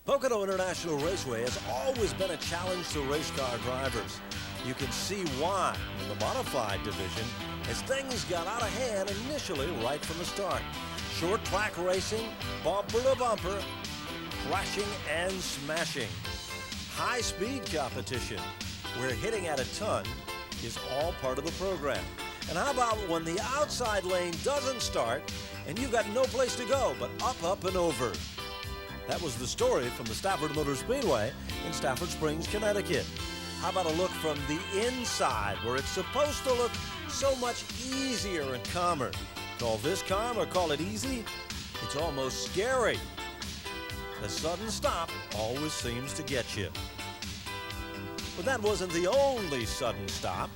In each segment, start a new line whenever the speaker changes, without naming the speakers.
Pocono International Raceway has always been a challenge to race car drivers. You can see why in the modified division as things got out of hand initially right from the start. Short track racing, bumper to bumper, crashing and smashing. High speed competition, where hitting at a ton is all part of the program. And how about when the outside lane doesn't start and you've got no place to go but up, up, and over? That was the story from the Stafford Motor Speedway in Stafford Springs, Connecticut. How about a look from the inside, where it's supposed to look so much easier and calmer? Call this calm or call it easy? It's almost scary. The sudden stop always seems to get you. But that wasn't the only sudden stop.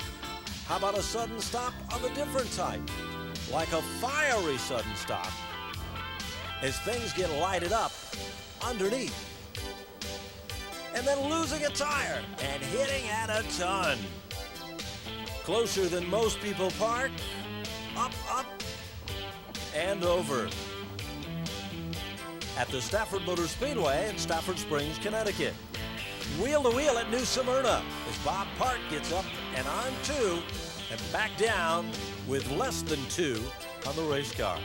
How about a sudden stop of a different type? Like a fiery sudden stop, as things get lighted up underneath. And then losing a tire and hitting at a ton. Closer than most people park, up, up, and over. At the Stafford Motor Speedway in Stafford Springs, Connecticut. Wheel to wheel at New Smyrna as Bob Park gets up and on two and back down with less than two on the race car.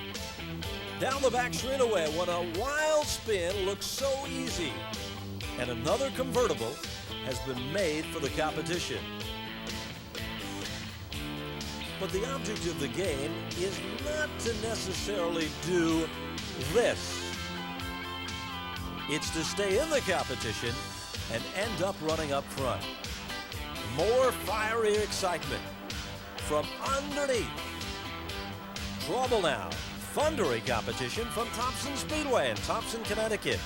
Down the back straightaway when a wild spin looks so easy, and another convertible has been made for the competition. But the object of the game is not to necessarily do this. It's to stay in the competition and end up running up front. More fiery excitement from underneath. Trouble now. Thundery competition from Thompson Speedway in Thompson, Connecticut.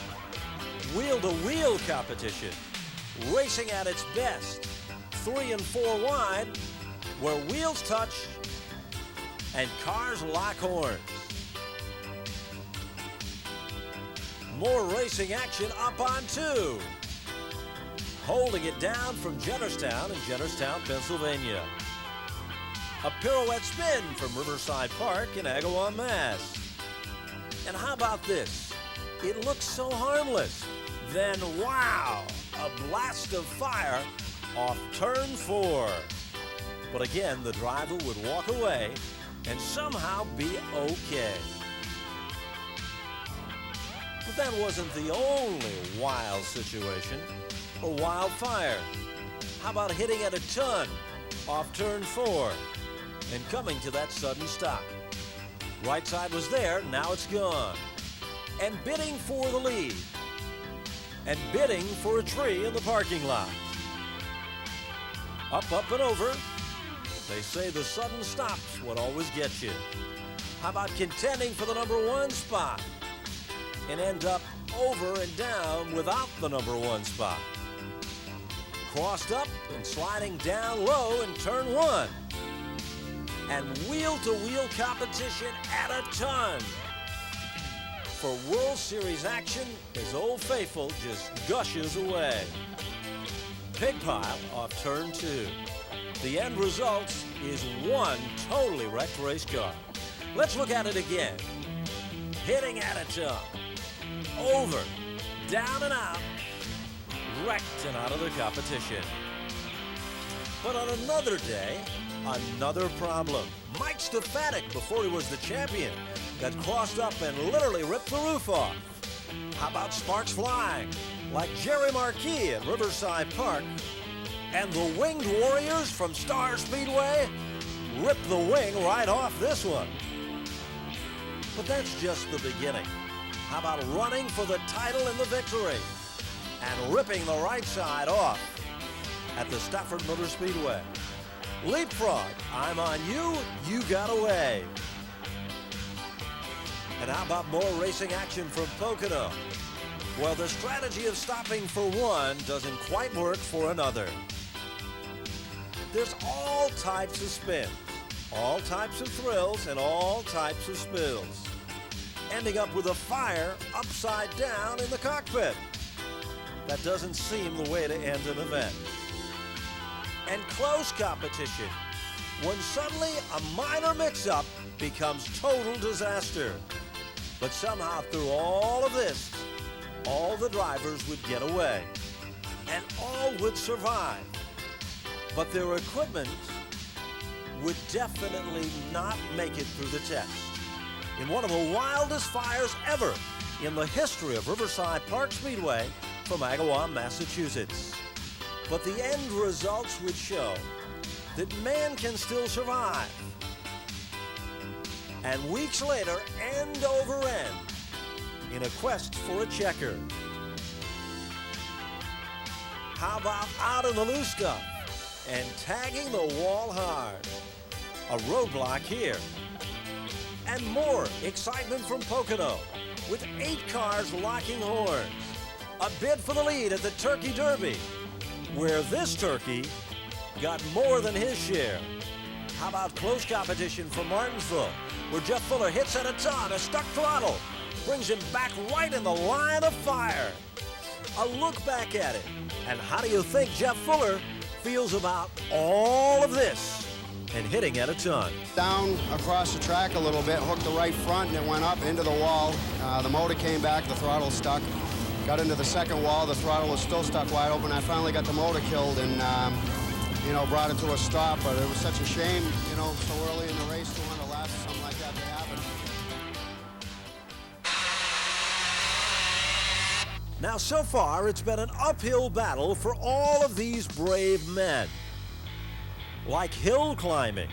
Wheel-to-wheel competition, racing at its best. 3 and 4 wide, where wheels touch and cars lock horns. More racing action up on 2. Holding it down from Jennerstown in Jennerstown, Pennsylvania. A pirouette spin from Riverside Park in Agawam, Mass. And how about this? It looks so harmless. Then, wow, a blast of fire off turn 4. But again, the driver would walk away and somehow be okay. But that wasn't the only wild situation or wildfire. How about hitting at a ton off turn 4 and coming to that sudden stop? Right side was there, now it's gone. And bidding for the lead. And bidding for a tree in the parking lot. Up, up, and over. They say the sudden stop's what always gets you. How about contending for the number 1 spot and end up over and down without the number 1 spot? Crossed up and sliding down low in turn 1. And wheel-to-wheel competition at a ton. For World Series action, as Old Faithful just gushes away. Pig pile off turn 2. The end result is one totally wrecked race car. Let's look at it again. Hitting at a ton. Over, down and out, wrecked and out of the competition. But on another day, another problem. Mike Stefanik, before he was the champion, got crossed up and literally ripped the roof off. How about sparks flying, like Jerry Marquis at Riverside Park? And the Winged Warriors from Star Speedway ripped the wing right off this one. But that's just the beginning. How about running for the title and the victory? And ripping the right side off at the Stafford Motor Speedway. Leapfrog, I'm on you, you got away. And how about more racing action from Pocono? Well, the strategy of stopping for one doesn't quite work for another. There's all types of spins, all types of thrills, and all types of spills. Ending up with a fire upside down in the cockpit. That doesn't seem the way to end an event. And close competition, when suddenly a minor mix-up becomes total disaster. But somehow through all of this, all the drivers would get away, and all would survive. But their equipment would definitely not make it through the test. In one of the wildest fires ever in the history of Riverside Park Speedway from Agawam, Massachusetts. But the end results would show that man can still survive. And weeks later, end over end, in a quest for a checker. How about out in the loose stuff and tagging the wall hard? A roadblock here. And more excitement from Pocono with 8 cars locking horns. A bid for the lead at the Turkey Derby, where this turkey got more than his share. How about close competition from Martinsville, where Jeff Fuller hits at a ton, a stuck throttle, brings him back right in the line of fire. A look back at it, and how do you think Jeff Fuller feels about all of this and hitting at a ton?
Down across the track a little bit, hooked the right front, and it went up into the wall. The motor came back, the throttle stuck. Got into the second wall, the throttle was still stuck wide open. I finally got the motor killed and, brought it to a stop. But it was such a shame, so early in the race, 200 laps, something like that to happen.
Now, so far, it's been an uphill battle for all of these brave men. Like hill climbing,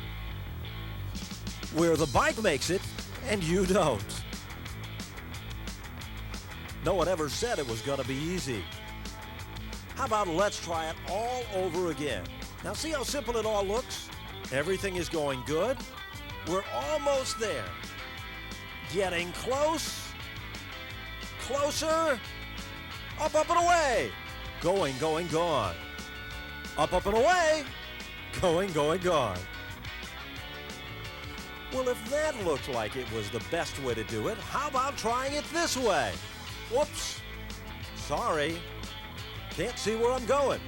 where the bike makes it and you don't. No one ever said it was going to be easy. How about let's try it all over again? Now see how simple it all looks? Everything is going good. We're almost there. Getting close. Closer. Up, up, and away. Going, going, gone. Up, up, and away. Going, going, gone. Well, if that looked like it was the best way to do it, how about trying it this way? Whoops. Sorry. Can't see where I'm going.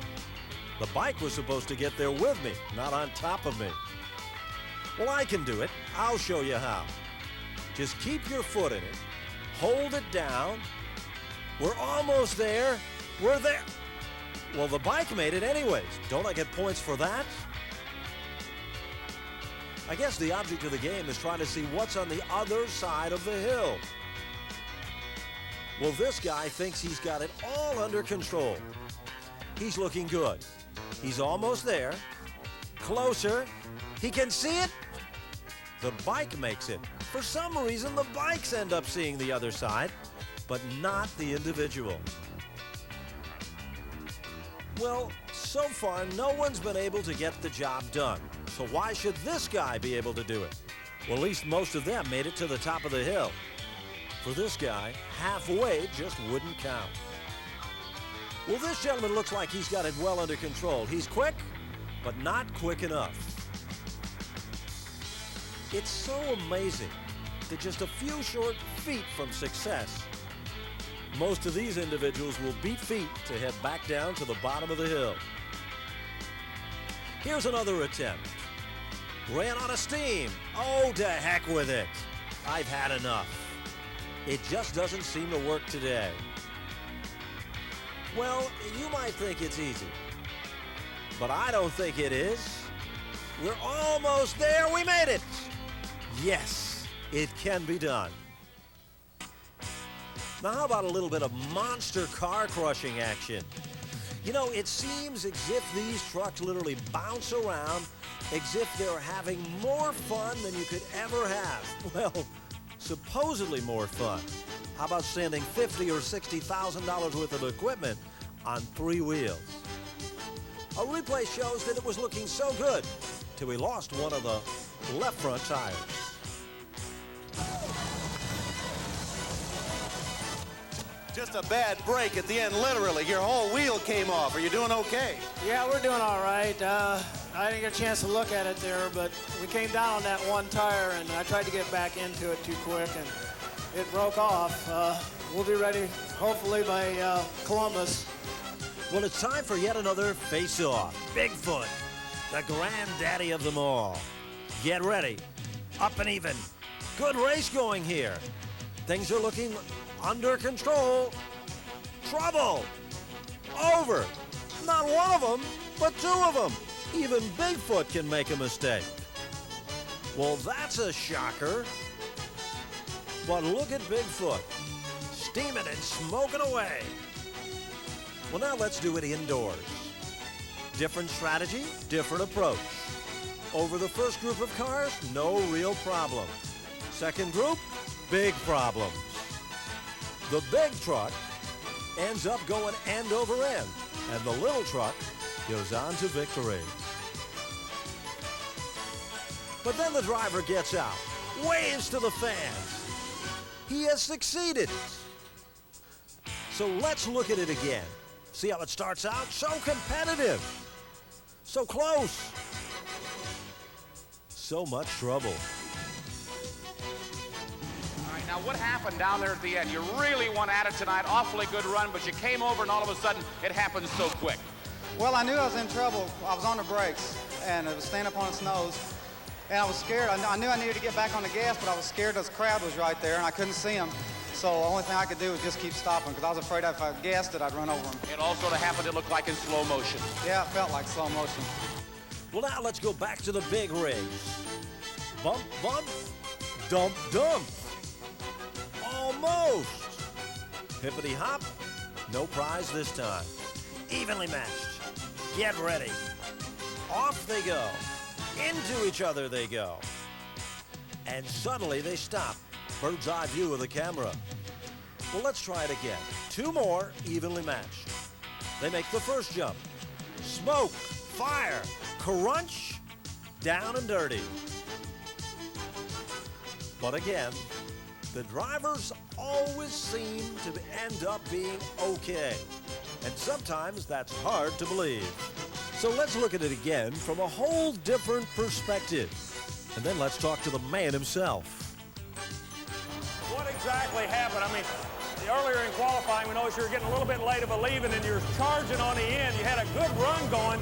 The bike was supposed to get there with me, not on top of me. Well, I can do it. I'll show you how. Just keep your foot in it. Hold it down. We're almost there. We're there. Well, the bike made it anyways. Don't I get points for that? I guess the object of the game is trying to see what's on the other side of the hill. Well, this guy thinks he's got it all under control. He's looking good. He's almost there. Closer. He can see it. The bike makes it. For some reason, the bikes end up seeing the other side, but not the individual. Well, so far, no one's been able to get the job done. So why should this guy be able to do it? Well, at least most of them made it to the top of the hill. For this guy, halfway just wouldn't count. Well, this gentleman looks like he's got it well under control. He's quick, but not quick enough. It's so amazing that just a few short feet from success, most of these individuals will beat feet to head back down to the bottom of the hill. Here's another attempt. Ran out of steam. Oh, to heck with it. I've had enough. It just doesn't seem to work today. Well, you might think it's easy, but I don't think it is. We're almost there. We made it. Yes, it can be done. Now, how about a little bit of monster car crushing action? It seems as if these trucks literally bounce around as if they're having more fun than you could ever have. Well, supposedly more fun. How about sending $50,000 or $60,000 worth of equipment on 3 wheels? A replay shows that it was looking so good till we lost one of the left front tires.
Just a bad break at the end, literally. Your whole wheel came off. Are you doing okay?
Yeah, we're doing all right. I didn't get a chance to look at it there, but we came down on that one tire, and I tried to get back into it too quick, and it broke off. We'll be ready, hopefully, by Columbus.
Well, it's time for yet another face-off. Bigfoot, the granddaddy of them all. Get ready. Up and even. Good race going here. Things are looking under control. trouble. Over. Not one of them, but two of them. Even Bigfoot can make a mistake. Well, that's a shocker. But look at Bigfoot, steaming and smoking away. Well, now let's do it indoors. Different strategy, different approach. Over the first group of cars, no real problem. Second group, big problems. The big truck ends up going end over end, and the little truck goes on to victory. But then the driver gets out, waves to the fans. He has succeeded. So let's look at it again. See how it starts out? So competitive. So close. So much trouble.
All right, now what happened down there at the end? You really went at it tonight. Awfully good run, but you came over and all of a sudden it happened so quick.
Well, I knew I was in trouble. I was on the brakes, and it was standing up on its nose. And I was scared. I knew I needed to get back on the gas, but I was scared this crowd was right there, and I couldn't see them. So the only thing I could do was just keep stopping, because I was afraid if I gassed it, I'd run over them.
It all sort of happened, it looked like in slow motion.
Yeah, it felt like slow motion.
Well, now let's go back to the big race. Bump, bump, dump, dump. Almost. Hippity hop, no prize this time. Evenly matched. Get ready. Off they go. Into each other they go. And suddenly they stop. Bird's eye view of the camera. Well, let's try it again. Two more, evenly matched. They make the first jump. Smoke, fire, crunch, down and dirty. But again, the drivers always seem to end up being okay. And sometimes that's hard to believe. So let's look at it again from a whole different perspective. And then let's talk to the man himself.
What exactly happened? I mean, earlier in qualifying, we noticed you were getting a little bit late of a leave, and then you're charging on the end. You had a good run going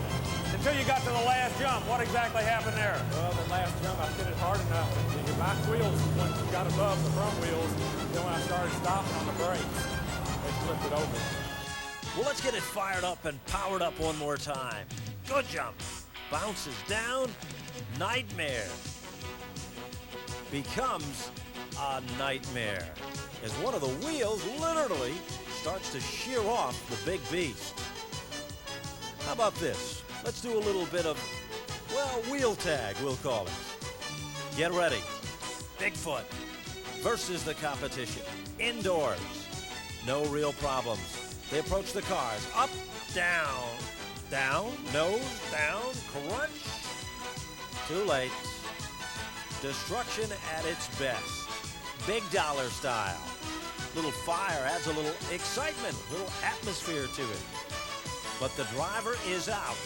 until you got to the last jump. What exactly happened there?
Well, the last jump, I hit it hard enough. The back wheels, once you got above the front wheels, then when I started stopping on the brakes, they flipped it over.
Well, let's get it fired up and powered up one more time. Good jump. Bounces down. Nightmare. Becomes a nightmare as one of the wheels literally starts to shear off the big beast. How about this? Let's do a little bit of, well, wheel tag, we'll call it. Get ready. Bigfoot versus the competition. Indoors. No real problems. They approach the cars. Up, down, down, nose, down, crunch. Too late. Destruction at its best. Big dollar style. Little fire adds a little excitement, a little atmosphere to it. But the driver is out.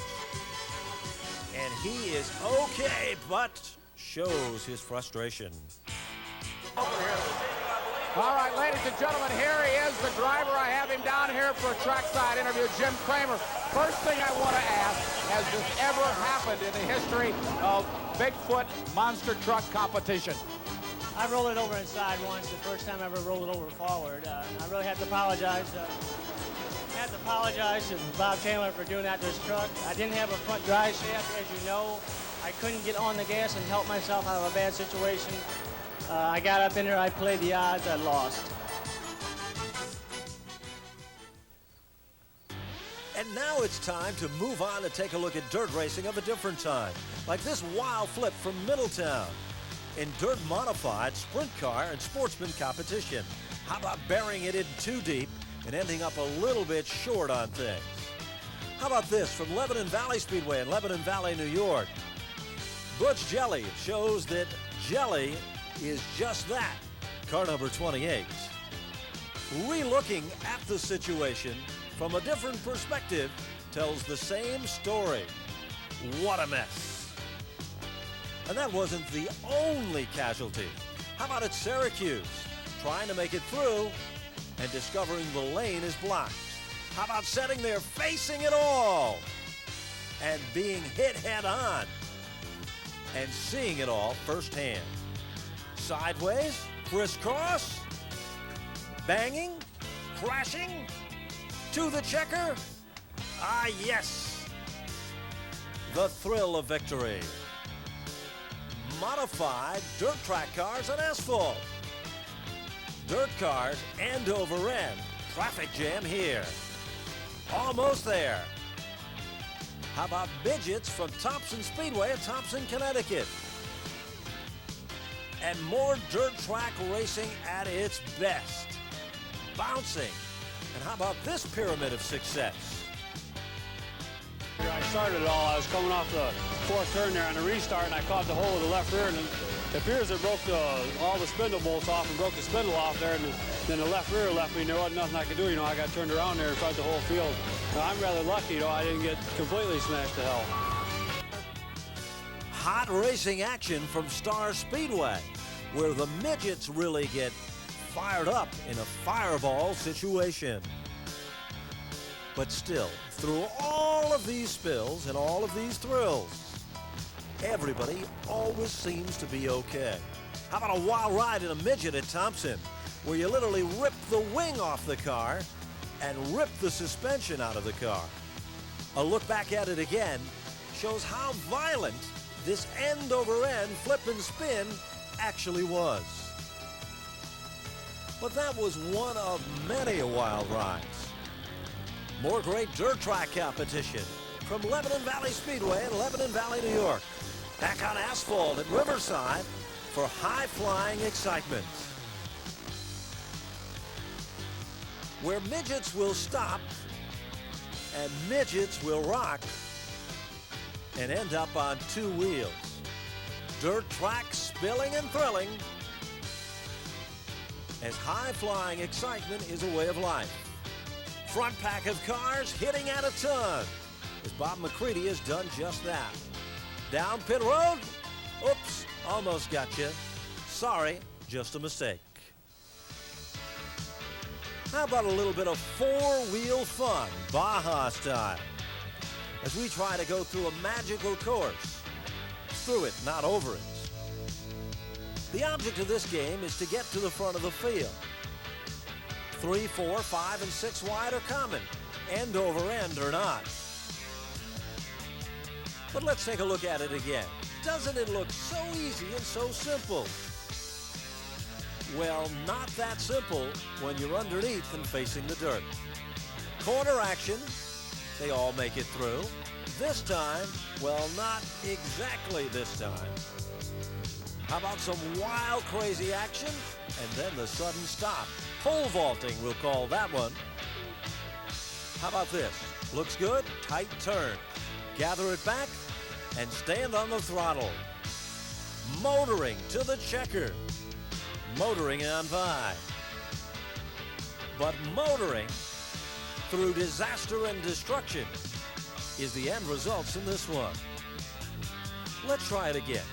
And he is okay, but shows his frustration.
All right, ladies and gentlemen, here he is, the driver. I have him down here for a trackside interview, Jim Kramer. First thing I want to ask, has this ever happened in the history of Bigfoot monster truck competition?
I rolled it over inside once, the first time I ever rolled it over forward. I really had to apologize. To Bob Taylor for doing that to his truck. I didn't have a front drive shaft, as you know. I couldn't get on the gas and help myself out of a bad situation. I got up in there, I played the odds, I lost.
And now it's time to move on and take a look at dirt racing of a different time, like this wild flip from Middletown. In dirt modified sprint car and sportsman competition. How about burying it in too deep and ending up a little bit short on things? How about this from Lebanon Valley Speedway in Lebanon Valley, New York? Butch Jelly shows that jelly is just that, car number 28. Relooking at the situation from a different perspective tells the same story. What a mess. And that wasn't the only casualty. How about at Syracuse? Trying to make it through and discovering the lane is blocked. How about sitting there facing it all and being hit head on and seeing it all firsthand? Sideways, crisscross, banging, crashing, to the checker? Ah, yes. The thrill of victory. Modified dirt track cars on asphalt. Dirt cars end over end. Traffic jam here. Almost there. How about midgets from Thompson Speedway at Thompson, Connecticut? And more dirt track racing at its best. Bouncing. And how about this pyramid of success?
I started it all. I was coming off the fourth turn there on the restart, and I caught the hole of the left rear, and it appears it broke all the spindle bolts off and broke the spindle off there, and then the left rear left me. There wasn't nothing I could do. I got turned around there in front of the whole field. Now, I'm rather lucky, I didn't get completely smashed to hell.
Hot racing action from Star Speedway, where the midgets really get fired up in a fireball situation. But still, through all of these spills and all of these thrills, everybody always seems to be okay. How about a wild ride in a midget at Thompson, where you literally rip the wing off the car and rip the suspension out of the car? A look back at it again shows how violent this end-over-end flip and spin actually was. But that was one of many wild rides. More great dirt track competition from Lebanon Valley Speedway in Lebanon Valley, New York. Back on asphalt at Riverside for high-flying excitement. Where midgets will stop and midgets will rock and end up on two wheels. Dirt track spilling and thrilling, as high-flying excitement is a way of life. Front pack of cars hitting at a ton, as Bob McCready has done just that. Down pit road, oops, almost got you. Sorry, just a mistake. How about a little bit of four-wheel fun, Baja style, as we try to go through a magical course. Through it, not over it. The object of this game is to get to the front of the field. 3, 4, 5, and 6 wide are common, end over end or not. But let's take a look at it again. Doesn't it look so easy and so simple? Well, not that simple when you're underneath and facing the dirt. Corner action, they all make it through. This time, well, not exactly this time. How about some wild, crazy action, and then the sudden stop? Pole vaulting, we'll call that one. How about this? Looks good, tight turn. Gather it back, and stand on the throttle. Motoring to the checker. Motoring on by. But motoring through disaster and destruction is the end results in this one. Let's try it again.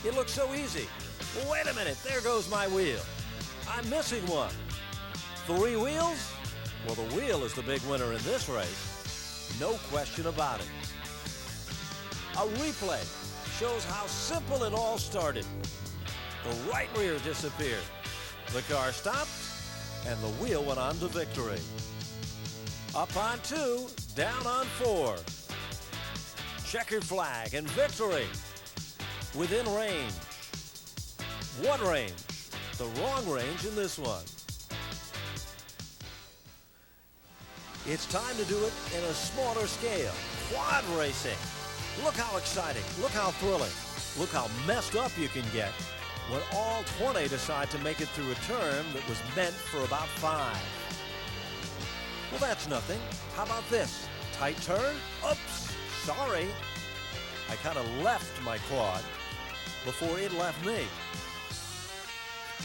It looks so easy. Well, wait a minute, there goes my wheel. I'm missing one. 3 wheels? Well, the wheel is the big winner in this race. No question about it. A replay shows how simple it all started. The right rear disappeared. The car stopped, and the wheel went on to victory. Up on 2, down on 4. Checkered flag and victory. Within range. What range? The wrong range in this one. It's time to do it in a smaller scale. Quad racing. Look how exciting. Look how thrilling. Look how messed up you can get when all 20 decide to make it through a turn that was meant for about 5. Well, that's nothing. How about this? Tight turn? Oops, sorry. I kind of left my quad before it left me.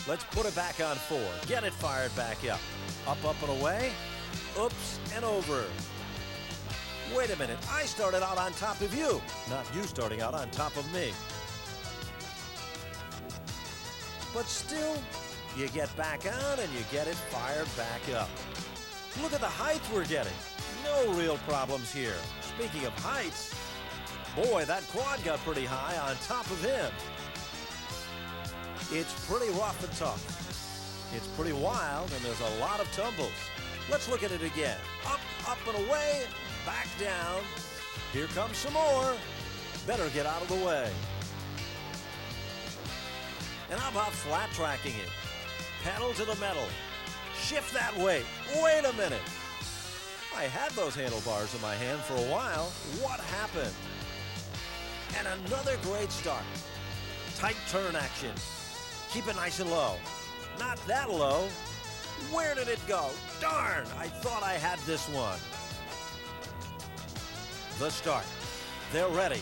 Let's put it back on 4. Get it fired back up. Up, up, and away. Oops, and over. Wait a minute, I started out on top of you, not you starting out on top of me. But still, you get back on and you get it fired back up. Look at the height we're getting. No real problems here. Speaking of heights, boy, that quad got pretty high on top of him. It's pretty rough and tough. It's pretty wild, and there's a lot of tumbles. Let's look at it again. Up, up and away, back down. Here comes some more. Better get out of the way. And how about flat tracking it? Pedal to the metal. Shift that weight. Wait a minute. I had those handlebars in my hand for a while. What happened? And another great start. Tight turn action. Keep it nice and low. Not that low. Where did it go? Darn, I thought I had this one. The start. They're ready.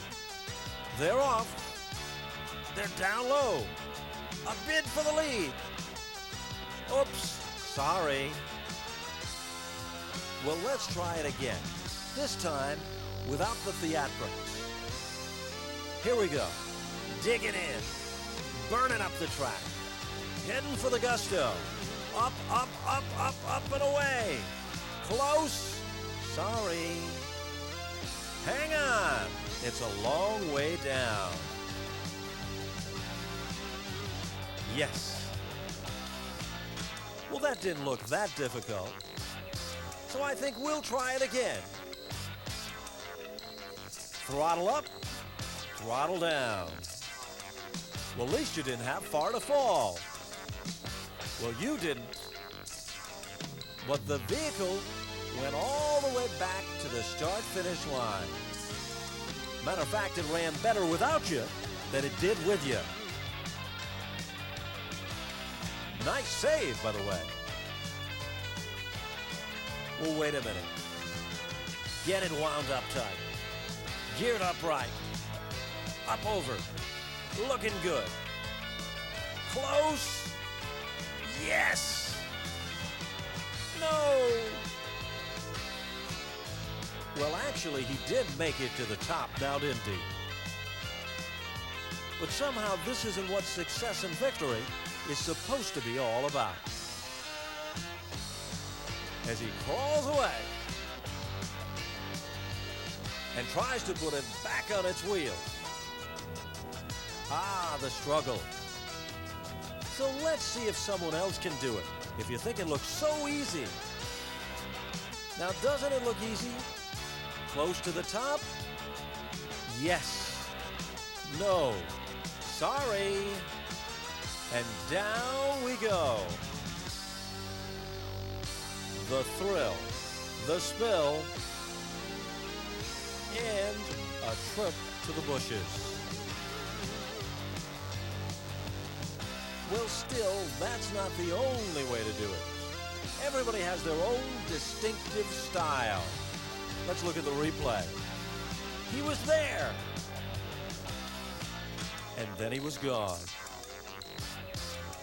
They're off. They're down low. A bid for the lead. Oops, sorry. Well, let's try it again. This time, without the theatrics. Here we go. Digging in. Burning up the track. Heading for the gusto. Up, up, up, up, up and away. Close. Sorry. Hang on. It's a long way down. Yes. Well, that didn't look that difficult. So I think we'll try it again. Throttle up, throttle down. Well, at least you didn't have far to fall. Well, you didn't. But the vehicle went all the way back to the start-finish line. Matter of fact, it ran better without you than it did with you. Nice save, by the way. Well, wait a minute. Get it wound up tight. Geared up right. Up over. Looking good. Close. Yes. No. Well, actually, he did make it to the top now, didn't he? But somehow this isn't what success and victory is supposed to be all about. As he crawls away and tries to put it back on its wheels. Ah, the struggle. So let's see if someone else can do it. If you think it looks so easy. Now, doesn't it look easy? Close to the top? Yes. No. Sorry. And down we go. The thrill, the spill, and a trip to the bushes. Well, still, that's not the only way to do it. Everybody has their own distinctive style. Let's look at the replay. He was there. And then he was gone.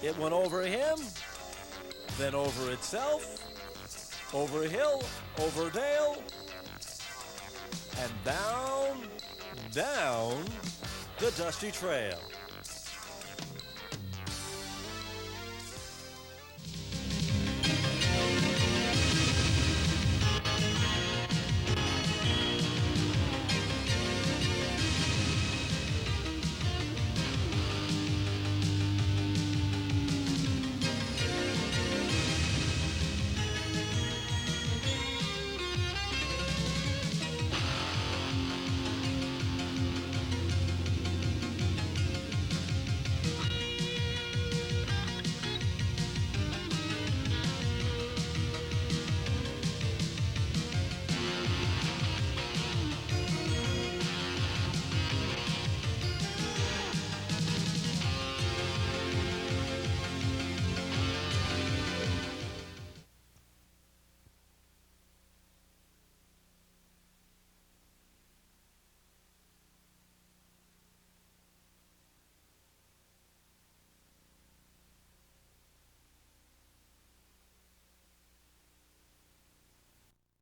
It went over him, then over itself, over hill, over dale, and down, down the dusty trail.